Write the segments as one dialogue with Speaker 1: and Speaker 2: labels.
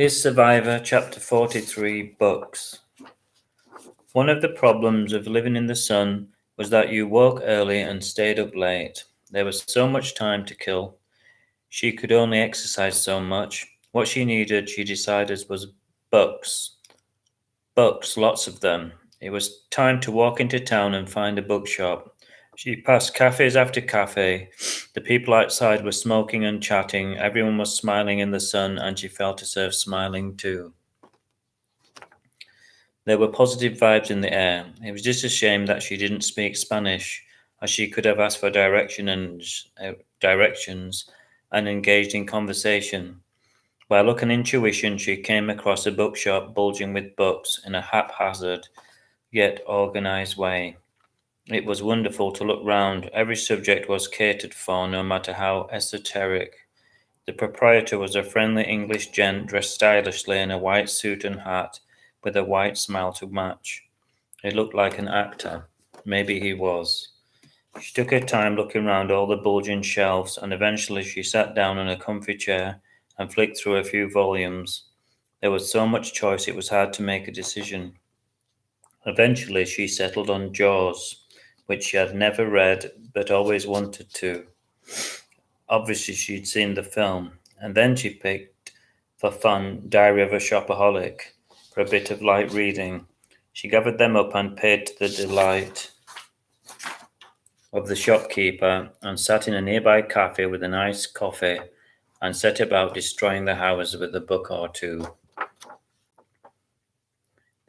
Speaker 1: Here's Survivor, Chapter 43, Books. One of the problems of living in the sun was that you woke early and stayed up late. There was so much time to kill. She could only exercise so much. What she needed, she decided, was books. Books, lots of them. It was time to walk into town and find a bookshop. She passed cafes after cafe. The people outside were smoking and chatting. Everyone was smiling in the sun, and she felt herself smiling too. There were positive vibes in the air. It was just a shame that she didn't speak Spanish, as she could have asked for directions and engaged in conversation. By luck and intuition, she came across a bookshop bulging with books in a haphazard yet organized way. It was wonderful to look round. Every subject was catered for, no matter how esoteric. The proprietor was a friendly English gent dressed stylishly in a white suit and hat, with a white smile to match. He looked like an actor. Maybe he was. She took her time looking round all the bulging shelves, and eventually she sat down in a comfy chair and flicked through a few volumes. There was so much choice it was hard to make a decision. Eventually she settled on Jaws, which she had never read but always wanted to. Obviously she'd seen the film, and then she picked, for fun, Diary of a Shopaholic for a bit of light reading. She gathered them up and paid to the delight of the shopkeeper and sat in a nearby cafe with a nice coffee and set about destroying the hours with a book or two.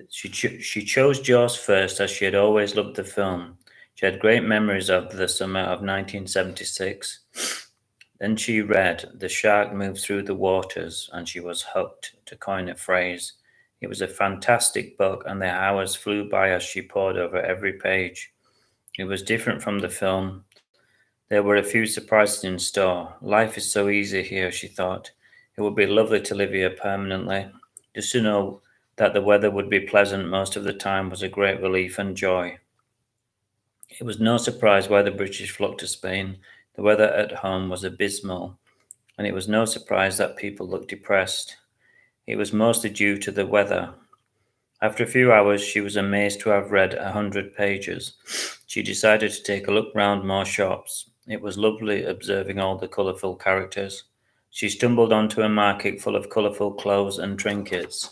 Speaker 1: She chose Jaws first as she had always loved the film. She had great memories of the summer of 1976. Then she read The Shark Moved Through the Waters and she was hooked, to coin a phrase. It was a fantastic book and the hours flew by as she pored over every page. It was different from the film. There were a few surprises in store. Life is so easy here, she thought. It would be lovely to live here permanently. Just to know that the weather would be pleasant most of the time was a great relief and joy. It was no surprise why the British flocked to Spain. The weather at home was abysmal, and it was no surprise that people looked depressed. It was mostly due to the weather. After a few hours, she was amazed to have read 100 pages. She decided to take a look round more shops. It was lovely observing all the colourful characters. She stumbled onto a market full of colourful clothes and trinkets.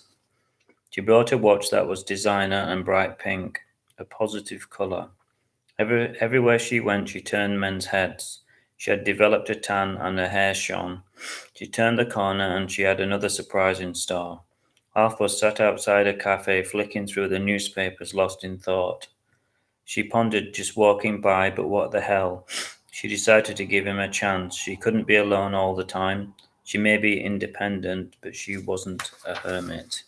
Speaker 1: She bought a watch that was designer and bright pink, a positive colour. Everywhere she went, she turned men's heads. She had developed a tan and her hair shone. She turned the corner and she had another surprise in store. Alf was sat outside a cafe flicking through the newspapers, lost in thought. She pondered just walking by, but what the hell? She decided to give him a chance. She couldn't be alone all the time. She may be independent, but she wasn't a hermit.